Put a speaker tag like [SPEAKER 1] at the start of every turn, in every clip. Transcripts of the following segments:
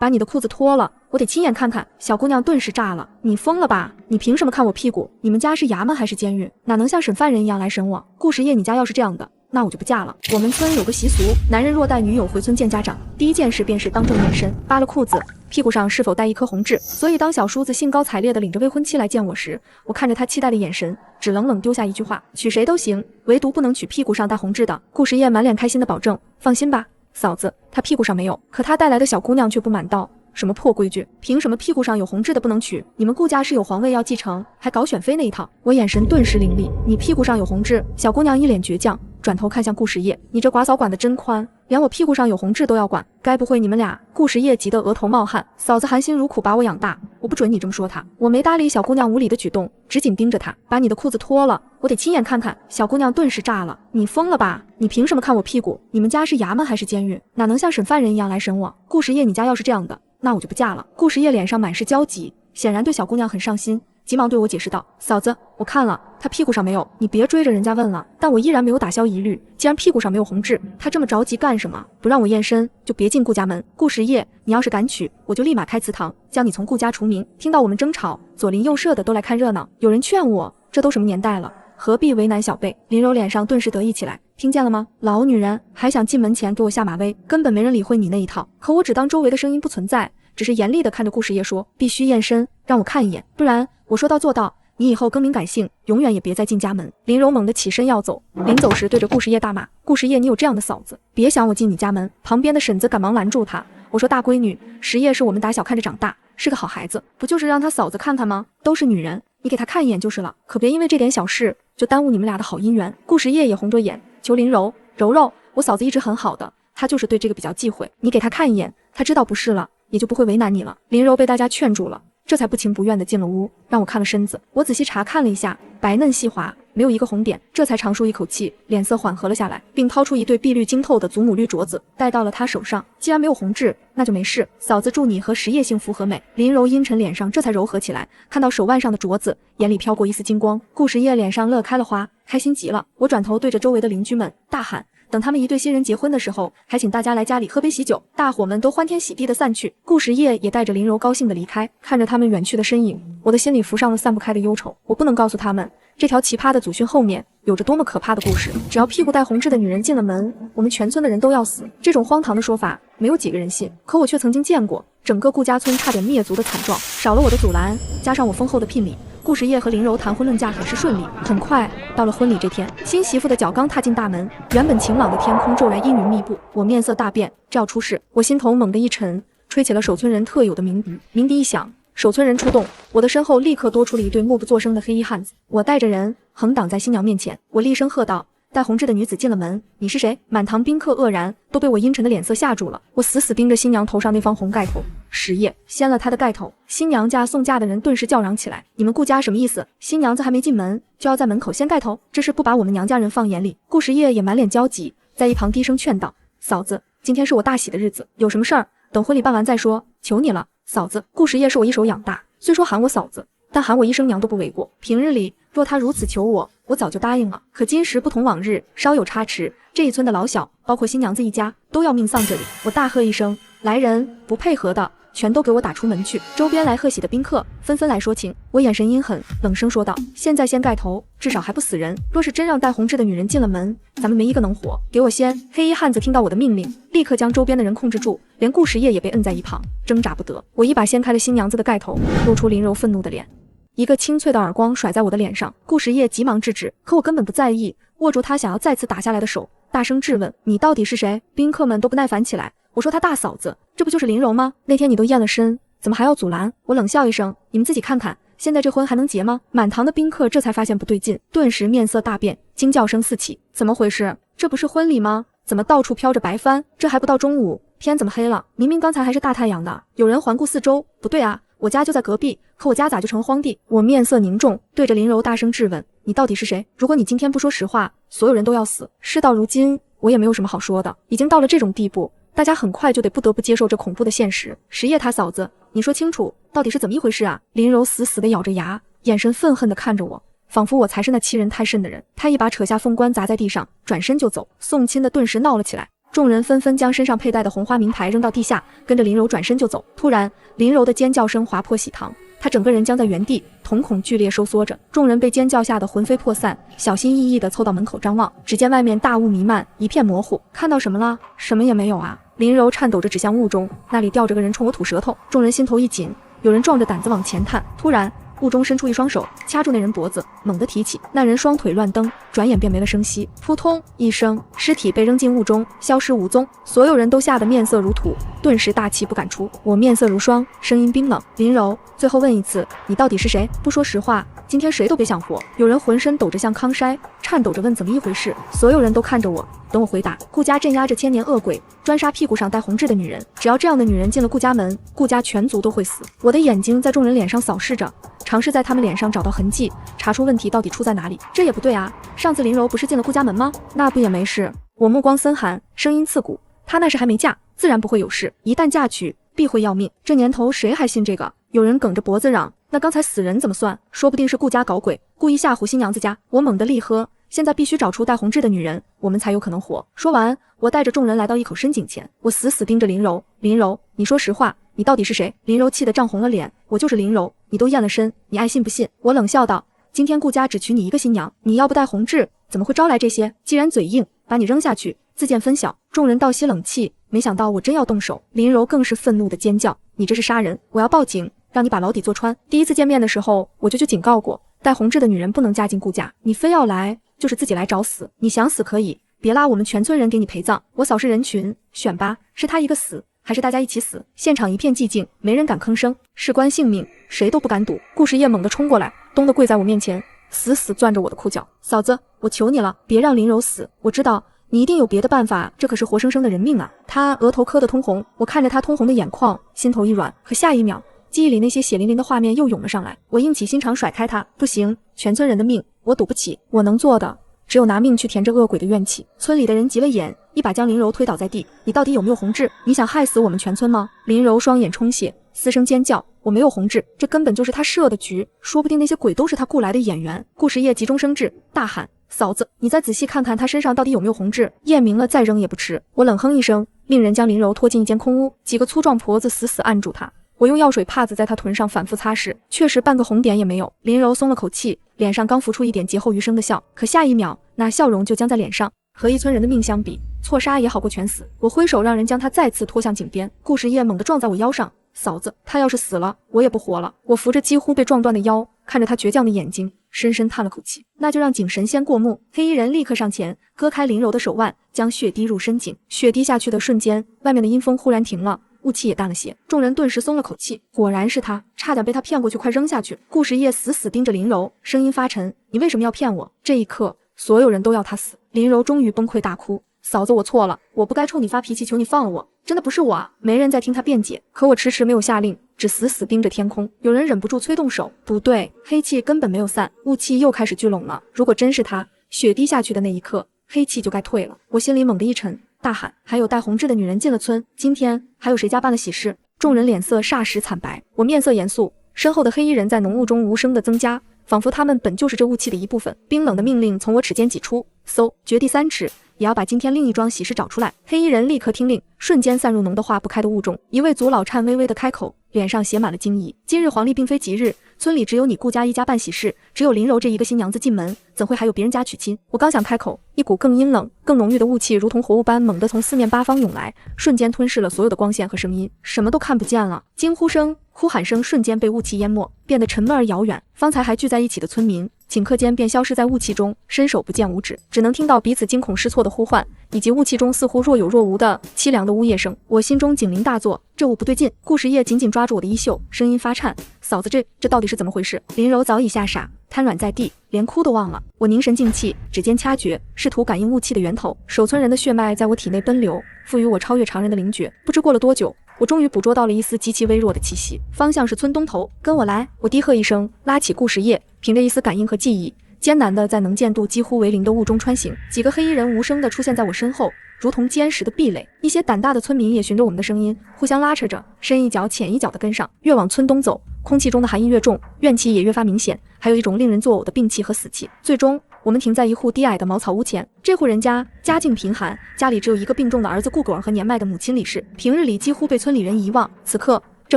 [SPEAKER 1] 把你的裤子脱了，我得亲眼看看。小姑娘顿时炸了，你疯了吧？你凭什么看我屁股？你们家是衙门还是监狱？哪能像审犯人一样来审我？顾时夜，你家要是这样的，那我就不嫁了。我们村有个习俗，男人若带女友回村见家长，第一件事便是当众验身，扒了裤子，屁股上是否带一颗红痣。所以当小叔子兴高采烈地领着未婚妻来见我时，我看着他期待的眼神，只冷冷丢下一句话：娶谁都行，唯独不能娶屁股上带红痣的。顾时夜满脸开心地保证：放心吧，嫂子，他屁股上没有。可他带来的小姑娘却不满道：什么破规矩？凭什么屁股上有红痣的不能娶？你们顾家是有皇位要继承，还搞选妃那一套？我眼神顿时凌厉，你屁股上有红痣？小姑娘一脸倔强，转头看向顾时夜，你这寡嫂管得真宽，连我屁股上有红痣都要管，该不会你们俩……顾时夜急得额头冒汗，嫂子含辛茹苦把我养大，我不准你这么说她。我没搭理小姑娘无理的举动，只紧盯着她，把你的裤子脱了，我得亲眼看看。小姑娘顿时炸了，你疯了吧？你凭什么看我屁股？你们家是衙门还是监狱？哪能像审犯人一样来审我？顾时夜，你家要是这样的，那我就不嫁了。顾时夜脸上满是焦急，显然对小姑娘很上心，急忙对我解释道：嫂子，我看了，她屁股上没有，你别追着人家问了。但我依然没有打消疑虑，既然屁股上没有红痣，她这么着急干什么？不让我验身，就别进顾家门。顾时夜，你要是敢娶，我就立马开祠堂，将你从顾家除名。听到我们争吵，左邻右舍的都来看热闹，有人劝我，这都什么年代了，何必为难小辈？林柔脸上顿时得意起来，听见了吗？老女人还想进门前给我下马威，根本没人理会你那一套。可我只当周围的声音不存在，只是严厉地看着顾时夜说：必须验身，让我看一眼，不然我说到做到，你以后更名改姓，永远也别再进家门。林柔猛地起身要走，临走时对着顾时夜大骂：顾时夜，你有这样的嫂子，别想我进你家门。旁边的婶子赶忙拦住他，我说大闺女，时夜是我们打小看着长大，是个好孩子，不就是让他嫂子看看吗？都是女人，你给他看一眼就是了，可别因为这点小事就耽误你们俩的好姻缘。顾时夜也红着眼求林柔：柔柔，我嫂子一直很好的，她就是对这个比较忌讳，你给她看一眼，她知道不是了，也就不会为难你了。林柔被大家劝住了，这才不情不愿地进了屋，让我看了身子。我仔细查看了一下，白嫩细滑，没有一个红点，这才长舒一口气，脸色缓和了下来，并掏出一对碧绿晶透的祖母绿镯子戴到了她手上。既然没有红痣，那就没事，嫂子祝你和时夜幸福和美。林柔阴沉脸上这才柔和起来，看到手腕上的镯子，眼里飘过一丝金光。顾时夜脸上乐开了花，开心极了。我转头对着周围的邻居们大喊：等他们一对新人结婚的时候，还请大家来家里喝杯喜酒。大伙们都欢天喜地的散去，顾时夜也带着林柔高兴的离开。看着他们远去的身影，我的心里浮上了散不开的忧愁。我不能告诉他们，这条奇葩的祖训后面有着多么可怕的故事。只要屁股带红痣的女人进了门，我们全村的人都要死。这种荒唐的说法，没有几个人信，可我却曾经见过整个顾家村差点灭族的惨状。少了我的阻拦，加上我丰厚的聘礼，顾时夜和林柔谈婚论嫁很是顺利。很快到了婚礼这天，新媳妇的脚刚踏进大门，原本晴朗的天空骤然阴云密布，我面色大变，这要出事。我心头猛地一沉，吹起了守村人特有的鸣笛。鸣笛一响，守村人出动，我的身后立刻多出了一对默不作声的黑衣汉子。我带着人横挡在新娘面前，我厉声喝道：带红痣的女子进了门，你是谁？满堂宾客愕然，都被我阴沉的脸色吓住了。我死死盯着新娘头上那方红盖头，时夜掀了她的盖头。新娘家送嫁的人顿时叫嚷起来：你们顾家什么意思？新娘子还没进门，就要在门口掀盖头，这是不把我们娘家人放眼里。顾时夜也满脸焦急，在一旁低声劝道：嫂子，今天是我大喜的日子，有什么事儿等婚礼办完再说，求你了，嫂子。顾时夜是我一手养大，虽说喊我嫂子，但喊我一声娘都不为过。平日里若他如此求我，我早就答应了。可今时不同往日，稍有差池，这一村的老小，包括新娘子一家，都要命丧这里。我大喝一声，来人，不配合的全都给我打出门去。周边来贺喜的宾客纷纷来说情，我眼神阴狠，冷声说道：现在掀盖头，至少还不死人，若是真让带红痣的女人进了门，咱们没一个能活，给我掀。黑衣汉子听到我的命令，立刻将周边的人控制住，连顾时夜也被摁在一旁，挣扎不得。我一把掀开了新娘子的盖头，露出林柔愤怒的脸，一个清脆的耳光甩在我的脸上。顾时夜急忙制止，可我根本不在意，握住他想要再次打下来的手，大声质问：你到底是谁？宾客们都不耐烦起来。我说他大嫂子，这不就是林柔吗？那天你都验了身，怎么还要阻拦？我冷笑一声：你们自己看看，现在这婚还能结吗？满堂的宾客这才发现不对劲，顿时面色大变，惊叫声四起。怎么回事？这不是婚礼吗？怎么到处飘着白帆？这还不到中午，天怎么黑了？明明刚才还是大太阳的。有人环顾四周，不对啊，我家就在隔壁，可我家咋就成荒地？我面色凝重，对着林柔大声质问：你到底是谁？如果你今天不说实话，所有人都要死。事到如今，我也没有什么好说的，已经到了这种地步，大家很快就得不得不接受这恐怖的现实。时夜他嫂子，你说清楚，到底是怎么一回事啊？林柔死死地咬着牙，眼神愤恨地看着我，仿佛我才是那欺人太甚的人。他一把扯下凤冠砸在地上，转身就走。送亲的顿时闹了起来，众人纷纷将身上佩戴的红花名牌扔到地下，跟着林柔转身就走。突然，林柔的尖叫声划破喜堂，她整个人僵在原地，瞳孔剧烈收缩着。众人被尖叫吓得魂飞魄散，小心翼翼地凑到门口张望，只见外面大雾弥漫，一片模糊。看到什么了？什么也没有啊！林柔颤抖着指向雾中，那里吊着个人冲我吐舌头。众人心头一紧，有人壮着胆子往前探。突然，雾中伸出一双手，掐住那人脖子，猛地提起。那人双腿乱蹬，转眼便没了声息。扑通一声，尸体被扔进雾中，消失无踪。所有人都吓得面色如土，顿时大气不敢出。我面色如霜，声音冰冷：“林柔，最后问一次，你到底是谁？不说实话，今天谁都别想活。”有人浑身抖着像康筛，颤抖着问怎么一回事。所有人都看着我，等我回答。顾家镇压着千年恶鬼，专杀屁股上戴红痣的女人。只要这样的女人进了顾家门，顾家全族都会死。我的眼睛在众人脸上扫视着，尝试在他们脸上找到痕迹，查出问题到底出在哪里。这也不对啊，上次林柔不是进了顾家门吗？那不也没事？我目光森寒，声音刺骨，她那时还没嫁，自然不会有事，一旦嫁娶必会要命。这年头谁还信这个？有人梗着脖子嚷，那刚才死人怎么算？说不定是顾家搞鬼，故意吓唬新娘子家。我猛地厉喝，现在必须找出戴红痣的女人，我们才有可能活。说完，我带着众人来到一口深井前，我死死盯着林柔。林柔，你说实话，你到底是谁？林柔气得涨红了脸，我就是林柔，你都验了身，你爱信不信？我冷笑道，今天顾家只娶你一个新娘，你要不戴红痣，怎么会招来这些？既然嘴硬，把你扔下去，自见分晓。众人倒吸冷气，没想到我真要动手。林柔更是愤怒的尖叫，你这是杀人，我要报警，让你把牢底坐穿。第一次见面的时候我就警告过，戴红痣的女人不能嫁进顾家，你非要来就是自己来找死。你想死可以，别拉我们全村人给你陪葬。我扫视人群，选吧，是他一个死，还是大家一起死？现场一片寂静，没人敢吭声，事关性命，谁都不敢赌。顾时业猛地冲过来，咚地跪在我面前，死死攥着我的裤脚。嫂子，我求你了，别让林柔死，我知道你一定有别的办法，这可是活生生的人命啊！他额头磕得通红，我看着他通红的眼眶，心头一软。可下一秒，记忆里那些血淋淋的画面又涌了上来，我硬起心肠甩开他，不行，全村人的命我赌不起，我能做的只有拿命去填这恶鬼的怨气。村里的人急了眼，一把将林柔推倒在地。你到底有没有红痣？你想害死我们全村吗？林柔双眼充血，嘶声尖叫，我没有红痣，这根本就是他设的局，说不定那些鬼都是他雇来的演员。顾时业急中生智，大喊，嫂子，你再仔细看看他身上到底有没有红痣，验明了再扔也不迟。我冷哼一声，令人将林柔拖进一间空屋，几个粗壮婆子死死按住她。我用药水帕子在她臀上反复擦拭，确实半个红点也没有。林柔松了口气，脸上刚浮出一点劫后余生的笑，可下一秒那笑容就僵在脸上。和一村人的命相比，错杀也好过全死。我挥手让人将他再次拖向井边，顾时业猛地撞在我腰上，嫂子，他要是死了，我也不活了。我扶着几乎被撞断的腰，看着他倔强的眼睛，深深叹了口气。那就让井神先过目。黑衣人立刻上前割开林柔的手腕，将血滴入深井。血滴下去的瞬间，外面的阴风忽然停了，雾气也淡了些，众人顿时松了口气。果然是他，差点被他骗过去，快扔下去。顾时业死死盯着林柔，声音发沉，你为什么要骗我？这一刻，所有人都要他死。林柔终于崩溃大哭，嫂子，我错了，我不该冲你发脾气，求你放了我，真的不是我啊。没人再听他辩解，可我迟迟没有下令，只死死盯着天空。有人忍不住催动手，不对，黑气根本没有散，雾气又开始聚拢了。如果真是他，血滴下去的那一刻，黑气就该退了。我心里猛地一沉，大喊，还有戴红痣的女人进了村，今天还有谁家办了喜事？众人脸色霎时惨白，我面色严肃，身后的黑衣人在浓雾中无声地增加，仿佛他们本就是这雾气的一部分。冰冷的命令从我齿间挤出，嗖，掘地3尺，也要把今天另一桩喜事找出来。黑衣人立刻听令，瞬间散入浓得化不开的雾中。一位族老颤巍巍地开口，脸上写满了惊异。今日黄历并非吉日，村里只有你顾家一家办喜事，只有林柔这一个新娘子进门，怎会还有别人家娶亲？我刚想开口，一股更阴冷更浓郁的雾气如同活物般猛地从四面八方涌来，瞬间吞噬了所有的光线和声音，什么都看不见了。惊呼声、哭喊声瞬间被雾气淹没，变得沉闷而遥远。方才还聚在一起的村民顷刻间便消失在雾气中，伸手不见五指，只能听到彼此惊恐失措的呼唤，以及雾气中似乎若有若无的凄凉的呜咽声。我心中警铃大作，这雾不对劲。顾时业紧紧抓住我的衣袖，声音发颤，嫂子，这到底是怎么回事？林柔早已吓傻，瘫软在地，连哭都忘了。我凝神静气，指尖掐诀，试图感应雾气的源头。守村人的血脉在我体内奔流，赋予我超越常人的灵觉。不知过了多久，我终于捕捉到了一丝极其微弱的气息，方向是村东头，跟我来。我低喝一声，拉起顾时业，凭着一丝感应和记忆，艰难地在能见度几乎为零的雾中穿行。几个黑衣人无声地出现在我身后，如同坚实的壁垒。一些胆大的村民也循着我们的声音互相拉扯着，深一脚浅一脚地跟上。越往村东走，空气中的寒意越重，怨气也越发明显，还有一种令人作呕的病气和死气。最终我们停在一户低矮的茅草屋前。这户人家家境贫寒，家里只有一个病重的儿子顾果和年迈的母亲李氏，平日里几乎被村里人遗忘。此刻，这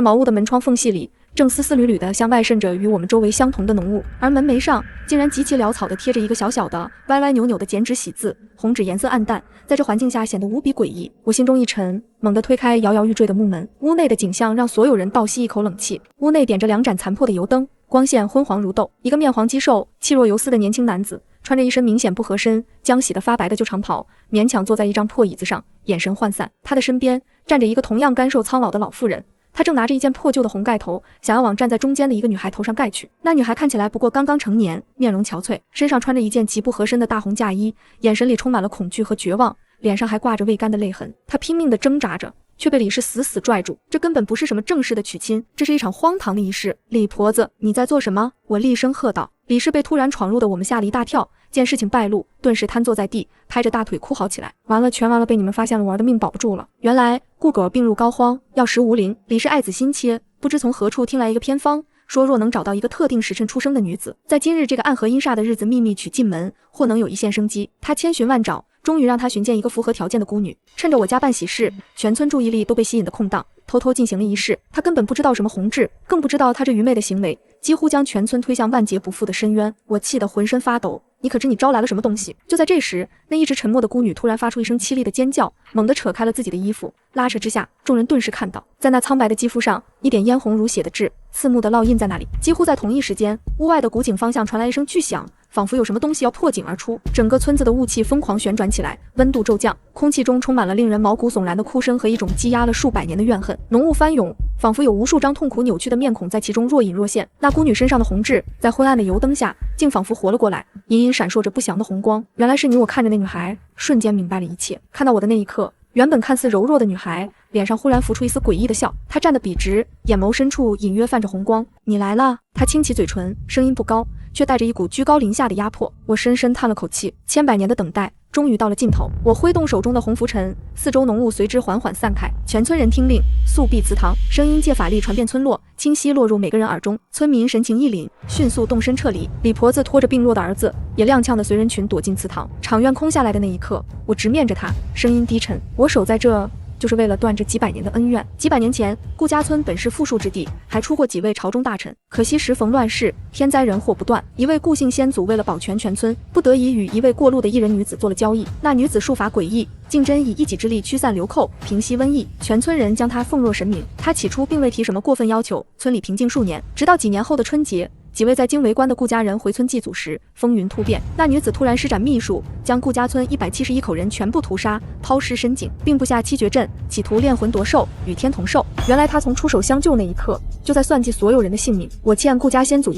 [SPEAKER 1] 茅屋的门窗缝隙里，正丝丝缕缕地向外渗着与我们周围相同的浓雾，而门楣上竟然极其潦草地贴着一个小小的、歪歪扭扭的剪纸喜字，红纸颜色暗淡，在这环境下显得无比诡异。我心中一沉，猛地推开摇摇欲坠的木门，屋内的景象让所有人倒吸一口冷气。屋内点着2盏残破的油灯，光线昏黄如豆。一个面黄肌瘦、气若游丝的年轻男子，穿着一身明显不合身、将洗得发白的旧长袍，勉强坐在一张破椅子上，眼神涣散。他的身边站着一个同样干瘦苍老的老妇人，她正拿着一件破旧的红盖头，想要往站在中间的一个女孩头上盖去。那女孩看起来不过刚刚成年，面容憔悴，身上穿着一件极不合身的大红嫁衣，眼神里充满了恐惧和绝望，脸上还挂着未干的泪痕。她拼命地挣扎着，却被李氏死死拽住。这根本不是什么正式的娶亲，这是一场荒唐的仪式。李婆子，你在做什么？我厉声喝道。李氏被突然闯入的我们吓了一大跳，见事情败露，顿时瘫坐在地，拍着大腿哭嚎起来。完了，全完了，被你们发现了，我儿的命保不住了。原来顾狗病入膏肓，药石无灵。李氏爱子心切，不知从何处听来一个偏方，说若能找到一个特定时辰出生的女子，在今日这个暗合阴煞的日子秘密娶进门，或能有一线生机。他千寻万找，终于让他寻见一个符合条件的孤女。趁着我家办喜事，全村注意力都被吸引的空档，偷偷进行了仪式。他根本不知道什么红痣，更不知道他这愚昧的行为几乎将全村推向万劫不复的深渊。我气得浑身发抖。你可知你招来了什么东西？就在这时，那一直沉默的孤女突然发出一声凄厉的尖叫，猛地扯开了自己的衣服。拉扯之下，众人顿时看到，在那苍白的肌肤上，一点嫣红如血的痣刺目的烙印在那里。几乎在同一时间，屋外的古井方向传来一声巨响，仿佛有什么东西要破井而出。整个村子的雾气疯狂旋转起来，温度骤降，空气中充满了令人毛骨悚然的哭声和一种积压了数百年的怨恨。浓雾翻涌，仿佛有无数张痛苦扭曲的面孔在其中若隐若现。那孤女身上的红痣，在昏暗的油灯下，竟仿佛活了过来，隐隐闪烁着不祥的红光。原来是你！我看着那女孩，瞬间明白了一切。看到我的那一刻，原本看似柔弱的女孩脸上忽然浮出一丝诡异的笑，她站得笔直，眼眸深处隐约泛着红光。你来了。她轻启嘴唇，声音不高，却带着一股居高临下的压迫。我深深叹了口气，千百年的等待终于到了尽头。我挥动手中的红拂尘，四周浓雾随之缓缓散开。全村人听令，速闭祠堂。声音借法力传遍村落，清晰落入每个人耳中。村民神情一凛，迅速动身撤离。李婆子拖着病弱的儿子，也踉跄的随人群躲进祠堂。场院空下来的那一刻，我直面着他，声音低沉：我守在这，就是为了断这几百年的恩怨。几百年前，顾家村本是富庶之地，还出过几位朝中大臣，可惜时逢乱世，天灾人祸不断。一位顾姓先祖为了保全全村，不得已与一位过路的异人女子做了交易。那女子术法诡异，竟真以一己之力驱散流寇，平息瘟疫，全村人将她奉若神明。她起初并未提什么过分要求，村里平静数年，直到几年后的春节，几位在京为官的顾家人回村祭祖时，风云突变。那女子突然施展秘术，将顾家村171口人全部屠杀，抛尸深井，并布下7绝阵，企图炼魂夺寿，与天同寿。原来她从出手相救那一刻，就在算计所有人的性命。我欠顾家先祖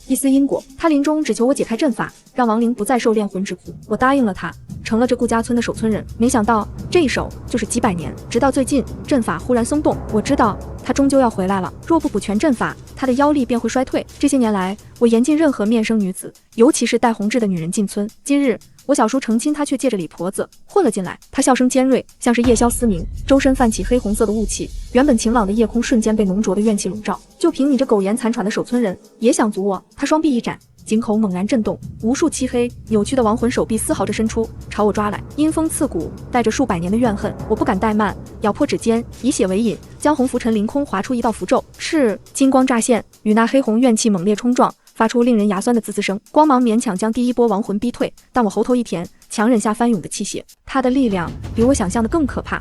[SPEAKER 1] 一丝因果。他临终只求我解开阵法，让亡灵不再受炼魂之苦。我答应了他，成了这顾家村的守村人。没想到这一守就是几百年，直到最近阵法忽然松动。我知道他终究要回来了，若不补全阵法，他的妖力便会衰退。这些年来，我严禁任何面生女子，尤其是带红痣的女人进村。今日我小叔成亲，他却借着李婆子混了进来。他笑声尖锐，像是夜宵嘶鸣，周身泛起黑红色的雾气。原本晴朗的夜空瞬间被浓浊的怨气笼罩。就凭你这苟延残喘的守村人，也想阻我？他双臂一展，井口猛然震动，无数漆黑扭曲的亡魂手臂嘶嚎着伸出，朝我抓来，阴风刺骨，带着数百年的怨恨。我不敢怠慢，咬破指尖，以血为引，将红拂尘凌空划出一道符咒，是金光乍现，与那黑红怨气猛烈冲撞，发出令人牙酸的滋滋声。光芒勉强将第一波亡魂逼退，但我喉头一甜，强忍下翻涌的气血。他的力量比我想象的更可怕。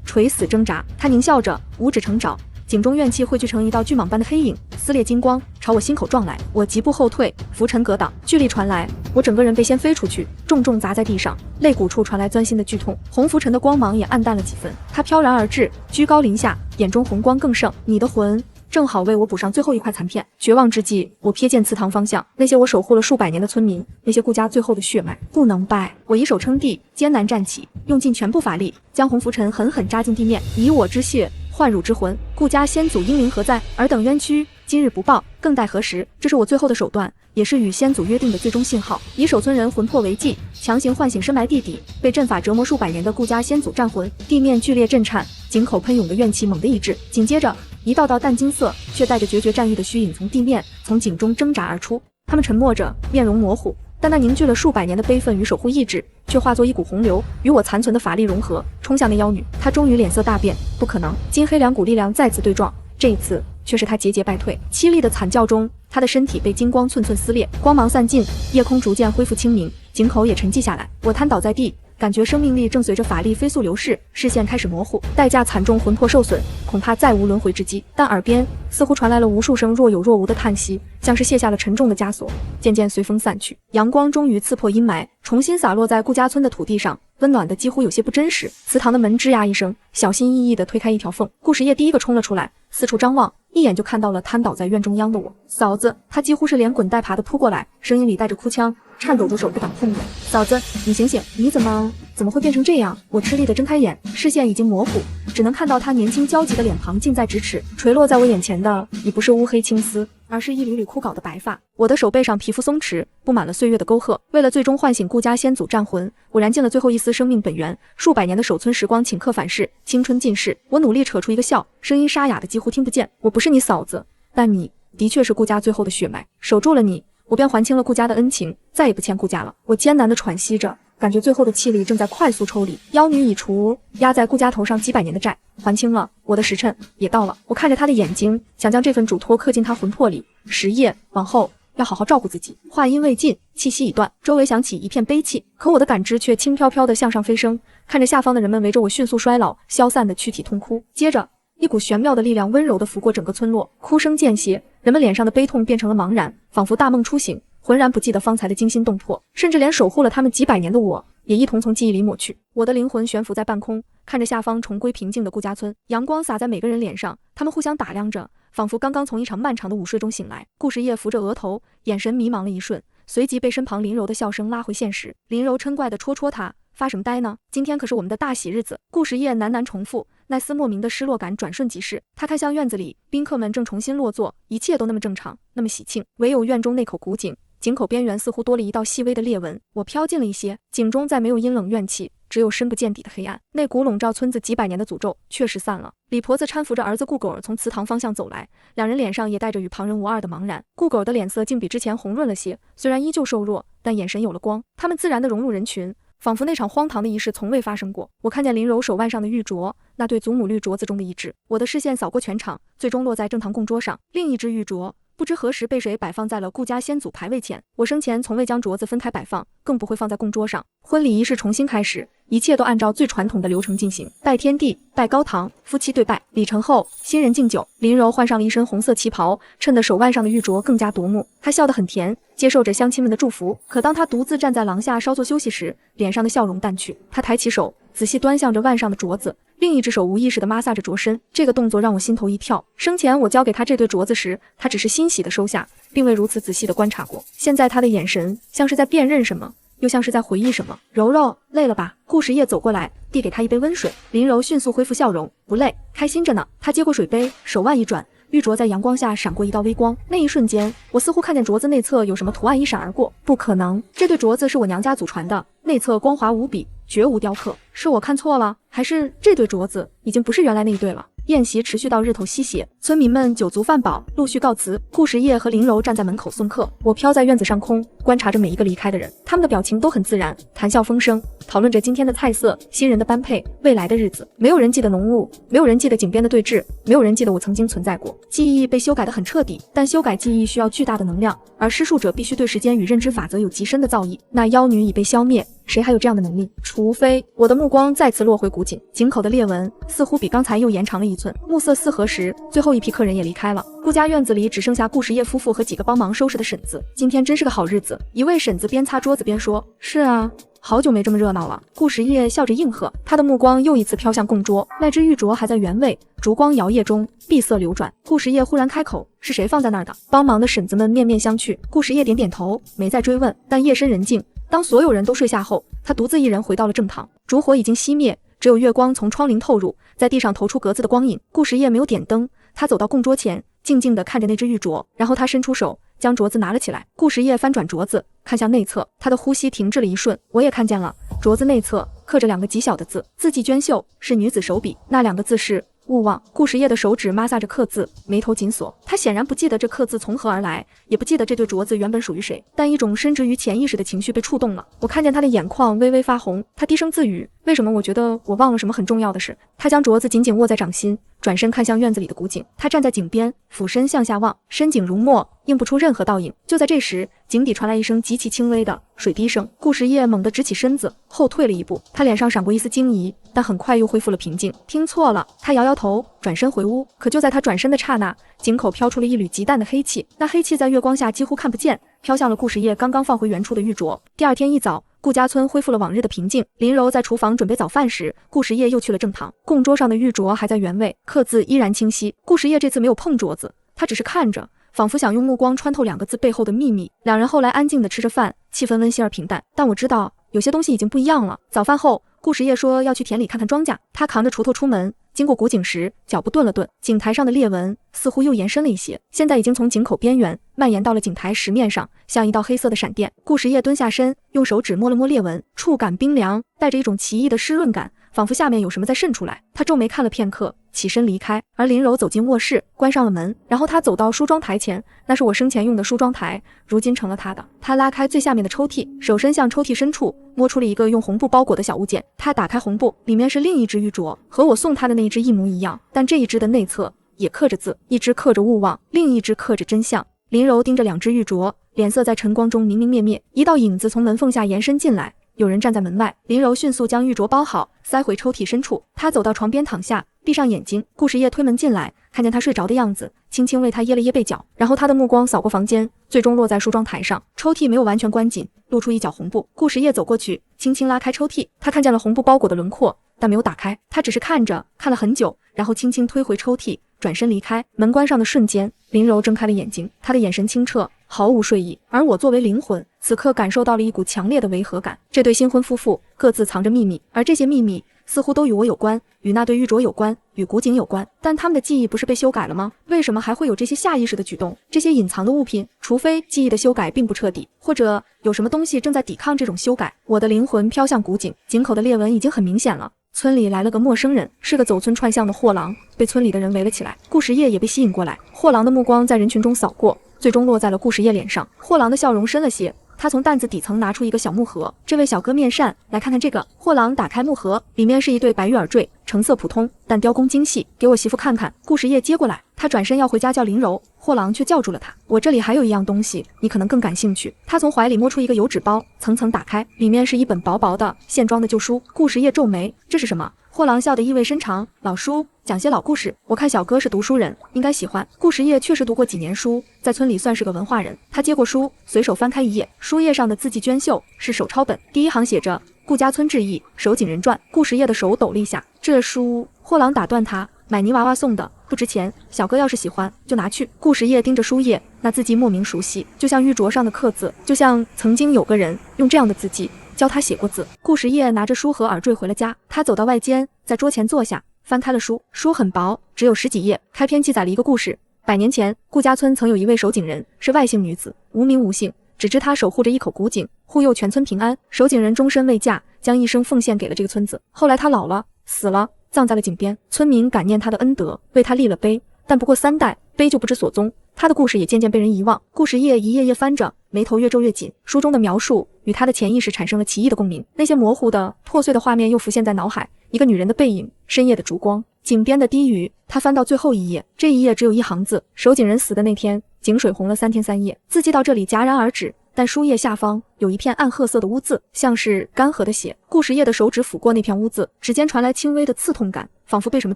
[SPEAKER 1] 垂死挣扎。他狞笑着，五指成爪，井中怨气汇聚成一道巨蟒般的黑影，撕裂金光，朝我心口撞来。我疾步后退，拂尘格挡。巨力传来，我整个人被掀飞出去，重重砸在地上，肋骨处传来钻心的剧痛。红拂尘的光芒也暗淡了几分。他飘然而至，居高临下，眼中红光更盛。你的魂正好为我补上最后一块残片。绝望之际，我瞥见祠堂方向，那些我守护了数百年的村民，那些顾家最后的血脉，不能败。我以手撑地，艰难站起，用尽全部法力，将红拂尘狠狠扎进地面。以我之血换汝之魂，顾家先祖英灵何在？尔等冤屈，今日不报，更待何时？这是我最后的手段，也是与先祖约定的最终信号。以守村人魂魄为祭，强行唤醒深埋地底、被阵法折磨数百年的顾家先祖战魂。地面剧烈震颤，井口喷涌的怨气猛地一滞，紧接着一道道淡金色却带着决绝战意的虚影从地面、从井中挣扎而出。他们沉默着，面容模糊，但那凝聚了数百年的悲愤与守护意志，却化作一股洪流，与我残存的法力融合，冲向那妖女。她终于脸色大变，不可能！金黑两股力量再次对撞，这一次却是她节节败退。凄厉的惨叫中，她的身体被金光寸寸撕裂，光芒散尽，夜空逐渐恢复清明，井口也沉寂下来。我瘫倒在地，感觉生命力正随着法力飞速流逝，视线开始模糊，代价惨重，魂魄受损，恐怕再无轮回之机。但耳边似乎传来了无数声若有若无的叹息，像是卸下了沉重的枷锁，渐渐随风散去。阳光终于刺破阴霾，重新洒落在顾家村的土地上，温暖的几乎有些不真实。祠堂的门吱呀一声，小心翼翼地推开一条缝，顾时夜第一个冲了出来，四处张望，一眼就看到了瘫倒在院中央的我。嫂子，他几乎是连滚带爬地扑过来，声音里带着哭腔，颤抖着手不挡痛的。嫂子，你醒醒，你怎么会变成这样？我吃力地睁开眼，视线已经模糊，只能看到他年轻焦急的脸庞近在咫尺，垂落在我眼前的已不是乌黑青丝，而是一缕缕枯槁的白发。我的手背上皮肤松弛，布满了岁月的沟壑。为了最终唤醒顾家先祖战魂，我燃尽了最后一丝生命本源。数百年的守村时光顷刻反噬，青春尽逝。我努力扯出一个笑，声音沙哑的几乎听不见。我不是你嫂子，但你的确是顾家最后的血脉，守住了你，我便还清了顾家的恩情，再也不欠顾家了。我艰难地喘息着，感觉最后的气力正在快速抽离。妖女已除压在顾家头上几百年的债，还清了，我的时辰也到了。我看着她的眼睛，想将这份嘱托刻进她魂魄里。10夜往后要好好照顾自己。话音未尽，气息已断，周围响起一片悲泣，可我的感知却轻飘飘地向上飞升，看着下方的人们围着我迅速衰老消散的躯体痛哭。接着一股玄妙的力量温柔地拂过整个村落，哭声间歇，人们脸上的悲痛变成了茫然，仿佛大梦初醒，浑然不记得方才的惊心动魄，甚至连守护了他们几百年的我也一同从记忆里抹去。我的灵魂悬浮在半空，看着下方重归平静的顾家村，阳光洒在每个人脸上，他们互相打量着，仿佛刚刚从一场漫长的午睡中醒来。顾时夜扶着额头，眼神迷茫了一瞬，随即被身旁林柔的笑声拉回现实。林柔嗔怪地戳戳他，发什么呆呢？今天可是我们的大喜日子。顾时夜喃喃重复，那丝莫名的失落感转瞬即逝。他看向院子里，宾客们正重新落座，一切都那么正常，那么喜庆，唯有院中那口古井，井口边缘似乎多了一道细微的裂纹。我飘近了一些，井中再没有阴冷怨气，只有深不见底的黑暗。那股笼罩村子几百年的诅咒确实散了。李婆子搀扶着儿子顾狗儿从祠堂方向走来，两人脸上也带着与旁人无二的茫然。顾狗儿的脸色竟比之前红润了些，虽然依旧瘦弱，但眼神有了光。他们自然地融入人群，仿佛那场荒唐的仪式从未发生过。我看见林柔手腕上的玉镯，那对祖母绿镯子中的一只。我的视线扫过全场，最终落在正堂供桌上，另一只玉镯不知何时被谁摆放在了顾家先祖牌位前。我生前从未将镯子分开摆放，更不会放在供桌上。婚礼仪式重新开始，一切都按照最传统的流程进行，拜天地，拜高堂，夫妻对拜。礼成后，新人敬酒。林柔换上了一身红色旗袍，衬得手腕上的玉镯更加夺目。她笑得很甜，接受着乡亲们的祝福。可当她独自站在廊下稍作休息时，脸上的笑容淡去。她抬起手，仔细端详着腕上的镯子，另一只手无意识地摩挲着镯身。这个动作让我心头一跳。生前我交给她这对镯子时，她只是欣喜地收下，并未如此仔细地观察过。现在她的眼神像是在辨认什么，又像是在回忆什么。柔柔，累了吧？顾时夜走过来，递给她一杯温水。林柔迅速恢复笑容，不累，开心着呢。她接过水杯，手腕一转，玉镯在阳光下闪过一道微光。那一瞬间，我似乎看见镯子内侧有什么图案一闪而过。不可能，这对镯子是我娘家祖传的，内侧光滑无比，绝无雕刻。是我看错了，还是这对镯子已经不是原来那一对了？宴席持续到日头西斜，村民们酒足饭饱，陆续告辞。顾时夜和林柔站在门口送客，我飘在院子上空，观察着每一个离开的人，他们的表情都很自然，谈笑风生，讨论着今天的菜色、新人的般配、未来的日子。没有人记得浓雾，没有人记得井边的对峙，没有人记得我曾经存在过。记忆被修改得很彻底，但修改记忆需要巨大的能量，而施术者必须对时间与认知法则有极深的造诣。那妖女已被消灭，谁还有这样的能力？除非……我的目光再次落回古井，井口的裂纹似乎比刚才又延长了1寸。暮色四合时，最后一批客人也离开了。顾家院子里只剩下顾时夜夫妇和几个帮忙收拾的婶子。今天真是个好日子，一位婶子边擦桌子边说：“是啊，好久没这么热闹了。”顾时夜笑着应和，他的目光又一次飘向供桌，那只玉镯还在原位，烛光摇曳中碧色流转。顾时夜忽然开口：“是谁放在那儿的？”帮忙的婶子们面面相觑，顾时夜点点头，没再追问。但夜深人静，当所有人都睡下后，他独自一人回到了正堂。烛火已经熄灭，只有月光从窗棂透入，在地上投出格子的光影。顾时夜没有点灯，他走到供桌前，静静地看着那只玉镯，然后他伸出手将镯子拿了起来。顾时夜翻转镯子，看向内侧，他的呼吸停滞了一瞬。我也看见了，镯子内侧刻着2个极小的字，字迹娟秀，是女子手笔。那2个字是勿忘。顾时夜的手指摩挲着刻字，眉头紧锁。他显然不记得这刻字从何而来，也不记得这对镯子原本属于谁，但一种深植于潜意识的情绪被触动了。我看见他的眼眶微微发红，他低声自语：为什么我觉得我忘了什么很重要的事？他将镯子紧紧握在掌心，转身看向院子里的古井。他站在井边，俯身向下望，深井如墨，映不出任何倒影。就在这时，井底传来一声极其轻微的水滴声。顾时夜猛地直起身子，后退了一步。他脸上闪过一丝惊疑，但很快又恢复了平静。听错了，他摇摇头，转身回屋。可就在他转身的刹那，井口飘出了一缕极淡的黑气，那黑气在月光下几乎看不见，飘向了顾时夜刚刚放回原处的玉镯。第二天一早，顾家村恢复了往日的平静。林柔在厨房准备早饭时，顾时夜又去了正堂。供桌上的玉镯还在原位，刻字依然清晰。顾时夜这次没有碰镯子，他只是看着，仿佛想用目光穿透两个字背后的秘密。两人后来安静地吃着饭，气氛温馨而平淡。但我知道，有些东西已经不一样了。早饭后，顾时夜说要去田里看看庄稼。他扛着锄头出门，经过古井时，脚步顿了顿，井台上的裂纹似乎又延伸了一些，现在已经从井口边缘蔓延到了井台石面上，像一道黑色的闪电。顾时夜蹲下身，用手指摸了摸裂纹，触感冰凉，带着一种奇异的湿润感，仿佛下面有什么在渗出来。他皱眉看了片刻，起身离开。而林柔走进卧室，关上了门，然后他走到梳妆台前，那是我生前用的梳妆台，如今成了他的。他拉开最下面的抽屉，手伸向抽屉深处，摸出了一个用红布包裹的小物件。他打开红布，里面是另一只玉镯，和我送他的那一只一模一样，但这一只的内侧也刻着字，一只刻着勿忘，另一只刻着真相。林柔盯着两只玉镯，脸色在晨光中明明灭灭。一道影子从门缝下延伸进来，有人站在门外。林柔迅速将玉镯包好，塞回抽屉深处。她走到床边躺下，闭上眼睛。顾时夜推门进来，看见她睡着的样子，轻轻为她掖了掖被角，然后他的目光扫过房间，最终落在梳妆台上。抽屉没有完全关紧，露出一角红布。顾时夜走过去，轻轻拉开抽屉，他看见了红布包裹的轮廓，但没有打开。他只是看着，看了很久，然后轻轻推回抽屉，转身离开。门关上的瞬间，林柔睁开了眼睛，她的眼神清澈，毫无睡意。而我作为灵魂，此刻感受到了一股强烈的违和感。这对新婚夫妇各自藏着秘密，而这些秘密似乎都与我有关，与那对玉镯有关，与古井有关。但他们的记忆不是被修改了吗？为什么还会有这些下意识的举动？这些隐藏的物品，除非记忆的修改并不彻底，或者有什么东西正在抵抗这种修改。我的灵魂飘向古井，井口的裂纹已经很明显了。村里来了个陌生人，是个走村串巷的货郎，被村里的人围了起来。顾时夜也被吸引过来，货郎的目光在人群中扫过，最终落在了顾时夜脸上。货郎的笑容深了些，他从担子底层拿出一个小木盒，这位小哥面善，来看看这个。货郎打开木盒，里面是一对白玉耳坠，成色普通，但雕工精细，给我媳妇看看。顾时夜接过来，他转身要回家叫林柔，货郎却叫住了他。我这里还有一样东西，你可能更感兴趣。他从怀里摸出一个油纸包，层层打开，里面是一本薄薄的线装的旧书。顾时夜皱眉，这是什么？货郎笑得意味深长，老书，讲些老故事，我看小哥是读书人，应该喜欢。顾时夜确实读过几年书，在村里算是个文化人。他接过书，随手翻开一页，书页上的字迹娟秀，是手抄本，第一行写着顾家村志异，守井人传。顾时夜的手抖了一下，这书……货郎打断他，买泥娃娃送的，不值钱，小哥要是喜欢就拿去。顾时夜盯着书页，那字迹莫名熟悉，就像玉镯上的刻字，就像曾经有个人用这样的字迹教他写过字。顾时夜拿着书和耳坠回了家，他走到外间，在桌前坐下，翻开了书。书很薄，只有10几页，开篇记载了一个故事。100年前，顾家村曾有一位守井人，是外姓女子，无名无姓，只知她守护着一口古井，护佑全村平安。守井人终身未嫁，将一生奉献给了这个村子。后来她老了，死了，葬在了井边。村民感念她的恩德，为她立了碑，但不过3代，碑就不知所踪。她的故事也渐渐被人遗忘。顾时夜一页页翻着，眉头越皱越紧。书中的描述与他的潜意识产生了奇异的共鸣，那些模糊的、破碎的画面又浮现在脑海。一个女人的背影，深夜的烛光，井边的低语。他翻到最后一页，这一页只有一行字：守井人死的那天，井水洪了3天3夜。字迹到这里戛然而止，但书页下方有一片暗褐色的污渍，像是干涸的血。顾时夜的手指抚过那片污渍，指尖传来轻微的刺痛感，仿佛被什么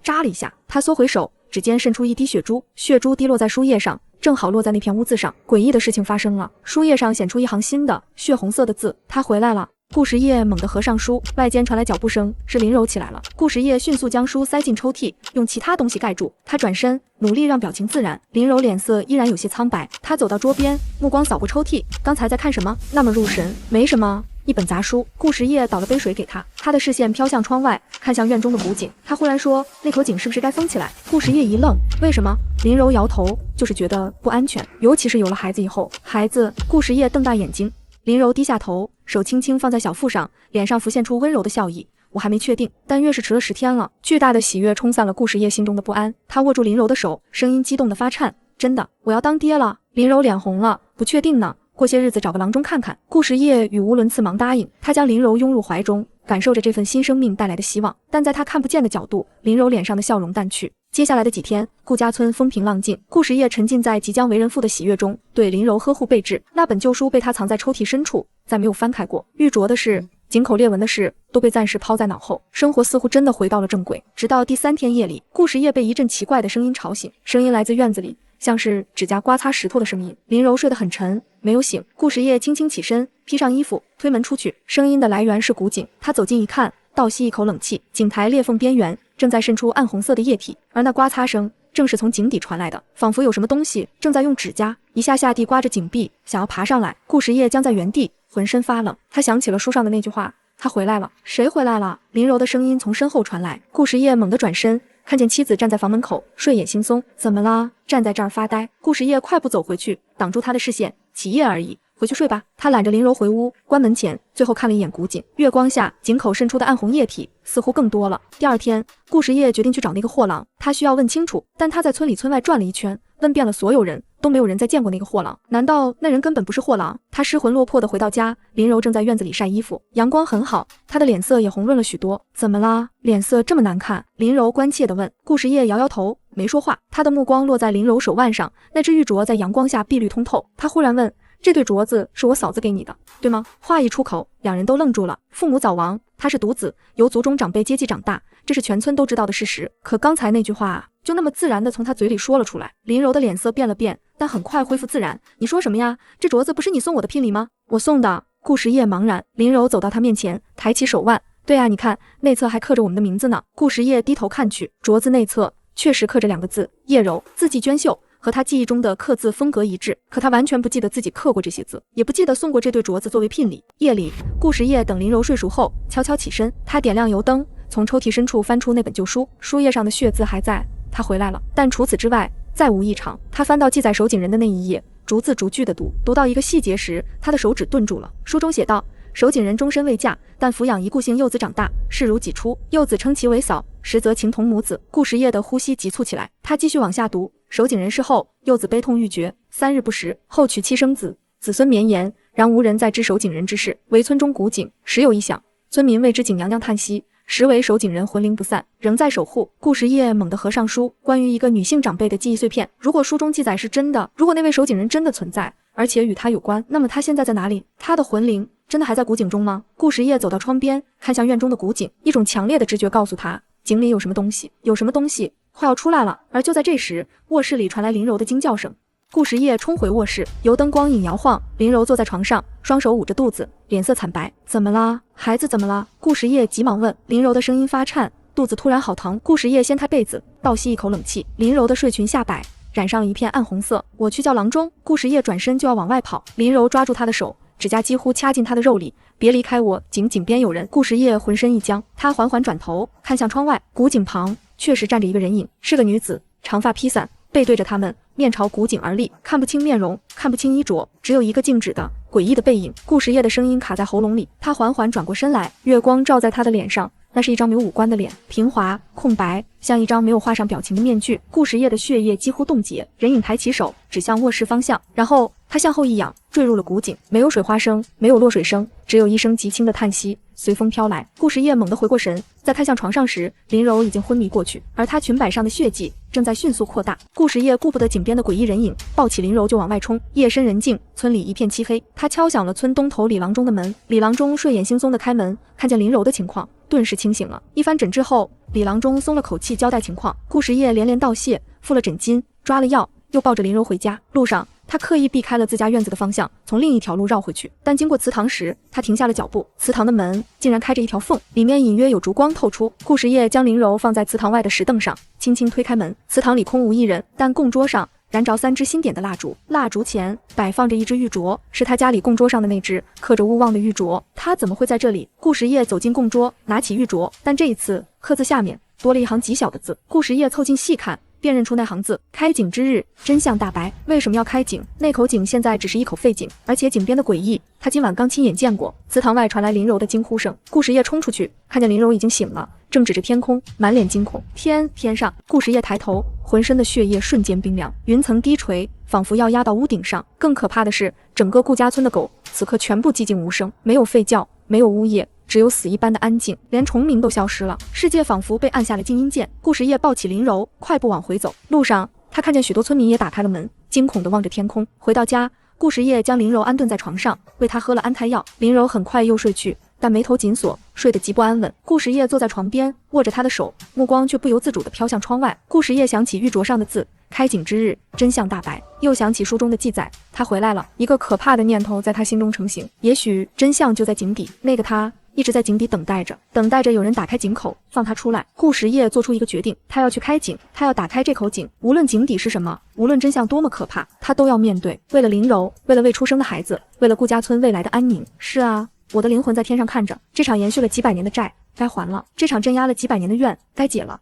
[SPEAKER 1] 扎了一下。他缩回手，指尖渗出一滴血珠，血珠滴落在书页上，正好落在那片污渍上。诡异的事情发生了，书页上显出一行新的血红色的字：他回来了。顾时夜猛地合上书，外间传来脚步声，是林柔起来了。顾时夜迅速将书塞进抽屉，用其他东西盖住。他转身，努力让表情自然。林柔脸色依然有些苍白，他走到桌边，目光扫过抽屉，刚才在看什么？那么入神？没什么，一本杂书。顾时夜倒了杯水给他，他的视线飘向窗外，看向院中的古井。他忽然说：“那口井是不是该封起来？”顾时夜一愣，为什么？林柔摇头，就是觉得不安全，尤其是有了孩子以后。孩子？顾时夜瞪大眼睛。林柔低下头，手轻轻放在小腹上，脸上浮现出温柔的笑意。我还没确定，但越是迟了10天了。巨大的喜悦冲散了顾时夜心中的不安，他握住林柔的手，声音激动的发颤，真的，我要当爹了。林柔脸红了，不确定呢，过些日子找个郎中看看。顾时夜语无伦次忙答应，他将林柔拥入怀中，感受着这份新生命带来的希望。但在他看不见的角度，林柔脸上的笑容淡去。接下来的几天，顾家村风平浪静，顾时夜沉浸在即将为人父的喜悦中，对林柔呵护备至。那本旧书被他藏在抽屉深处，再没有翻开过。玉镯的事，井口裂纹的事都被暂时抛在脑后，生活似乎真的回到了正轨。直到第3天夜里，顾时夜被一阵奇怪的声音吵醒，声音来自院子里，像是指甲刮擦石头的声音。林柔睡得很沉，没有醒。顾时夜轻轻起身，披上衣服，推门出去。声音的来源是古井，他走近一看，倒吸一口冷气，井台裂缝边缘正在渗出暗红色的液体，而那刮擦声正是从井底传来的，仿佛有什么东西正在用指甲一下下地刮着井壁，想要爬上来。顾时夜僵在原地，浑身发冷。他想起了书上的那句话，他回来了。谁回来了？林柔的声音从身后传来。顾时夜猛地转身，看见妻子站在房门口，睡眼惺忪。怎么了？站在这儿发呆。顾时夜快步走回去，挡住他的视线。起夜而已，回去睡吧。他揽着林柔回屋，关门前最后看了一眼古井，月光下井口渗出的暗红液体似乎更多了。第2天，顾时夜决定去找那个货郎，他需要问清楚。但他在村里村外转了一圈，问遍了所有人，都没有人再见过那个货郎。难道那人根本不是货郎？他失魂落魄地回到家，林柔正在院子里晒衣服，阳光很好，他的脸色也红润了许多。怎么啦？脸色这么难看？林柔关切地问。顾时夜摇摇头，没说话。他的目光落在林柔手腕上，那只玉镯在阳光下碧绿通透。他忽然问，这对镯子是我嫂子给你的，对吗？话一出口，两人都愣住了。父母早亡，他是独子，由族中长辈接济长大，这是全村都知道的事实。可刚才那句话就那么自然地从他嘴里说了出来。林柔的脸色变了变，但很快恢复自然。你说什么呀？这镯子不是你送我的聘礼吗？我送的。顾时夜茫然。林柔走到他面前，抬起手腕。对啊，你看内侧还刻着我们的名字呢。顾时夜低头看去，镯子内侧确实刻着2个字，叶柔，字迹娟秀，和他记忆中的刻字风格一致。可他完全不记得自己刻过这些字，也不记得送过这对镯子作为聘礼。夜里，顾时夜等林柔睡熟后，悄悄起身，他点亮油灯，从抽屉深处翻出那本旧书，书页上的血字还在，他回来了。但除此之外，再无异常。他翻到记载守井人的那一页，逐字逐句的读到一个细节时，他的手指顿住了。书中写道，守井人终身未嫁，但抚养一顾姓幼子长大，视如己出，幼子称其为嫂，实则情同母子。顾时夜的呼吸急促起来，他继续往下读。守井人逝后，幼子悲痛欲绝，3日不食，后娶妻生子，子孙绵延，然无人再知守井人之事，唯村中古井时有一响，村民为之井娘娘叹息，实为守井人魂灵不散，仍在守护。顾时夜猛地合上书，关于一个女性长辈的记忆碎片。如果书中记载是真的，如果那位守井人真的存在，而且与他有关，那么他现在在哪里？他的魂灵真的还在古井中吗？顾时夜走到窗边，看向院中的古井，一种强烈的直觉告诉他，井里有什么东西，有什么东西快要出来了。而就在这时，卧室里传来林柔的惊叫声。顾时夜冲回卧室，油灯光影摇晃，林柔坐在床上，双手捂着肚子，脸色惨白。怎么啦？孩子怎么了？顾时夜急忙问。林柔的声音发颤，肚子突然好疼。顾时夜掀开被子，倒吸一口冷气。林柔的睡裙下摆染上了一片暗红色。我去叫郎中。顾时夜转身就要往外跑，林柔抓住他的手，指甲几乎掐进他的肉里。别离开我，井边有人。顾时夜浑身一僵，他缓缓转头看向窗外，古井旁确实站着一个人影，是个女子，长发披散，背对着他们，面朝古井而立，看不清面容，看不清衣着，只有一个静止的诡异的背影。顾时夜的声音卡在喉咙里，他缓缓转过身来，月光照在他的脸上，那是一张没有五官的脸，平滑空白，像一张没有画上表情的面具。顾时夜的血液几乎冻结，人影抬起手指向卧室方向，然后他向后一仰，坠入了古井。没有水花声，没有落水声，只有一声极轻的叹息随风飘来。顾时夜猛地回过神，在看向床上时，林柔已经昏迷过去，而她裙摆上的血迹正在迅速扩大。顾时夜顾不得井边的诡异人影，抱起林柔就往外冲。夜深人静，村里一片漆黑，他敲响了村东头李郎中的门。李郎中睡眼惺忪地开门，看见林柔的情况，顿时清醒了。一番诊治后，李郎中松了口气，交代情况。顾时夜连连道谢，付了诊金，抓了药，又抱着林柔回家。路上他刻意避开了自家院子的方向，从另一条路绕回去。但经过祠堂时，他停下了脚步。祠堂的门竟然开着一条缝，里面隐约有烛光透出。顾时夜将林柔放在祠堂外的石凳上，轻轻推开门。祠堂里空无一人，但供桌上燃着3支新点的蜡烛，蜡烛前摆放着一只玉镯，是他家里供桌上的那只刻着勿忘的玉镯。他怎么会在这里？顾时夜走进供桌，拿起玉镯，但这一次刻字下面多了一行极小的字。顾时夜凑近细看，辨认出那行字。开井之日，真相大白。为什么要开井？那口井现在只是一口废井，而且井边的诡异，他今晚刚亲眼见过。祠堂外传来林柔的惊呼声，顾时夜冲出去，看见林柔已经醒了，正指着天空，满脸惊恐。天上，顾时夜抬头，浑身的血液瞬间冰凉，云层低垂，仿佛要压到屋顶上。更可怕的是，整个顾家村的狗此刻全部寂静无声，没有吠叫，没有呜咽，只有死一般的安静，连虫鸣都消失了。世界仿佛被按下了静音键。顾时夜抱起林柔，快步往回走。路上，他看见许多村民也打开了门，惊恐地望着天空。回到家，顾时夜将林柔安顿在床上，为她喝了安胎药。林柔很快又睡去，但眉头紧锁，睡得极不安稳。顾时夜坐在床边，握着她的手，目光却不由自主地飘向窗外。顾时夜想起玉镯上的字，开井之日，真相大白，又想起书中的记载，他回来了。一个可怕的念头在他心中成型，也许真相就在井底。那个他一直在井底等待着有人打开井口，放他出来。顾时夜做出一个决定，他要去开井，他要打开这口井，无论井底是什么，无论真相多么可怕，他都要面对。为了林柔，为了未出生的孩子，为了顾家村未来的安宁。是啊，我的灵魂在天上看着，这场延续了几百年的债该还了，这场镇压了几百年的怨该解了。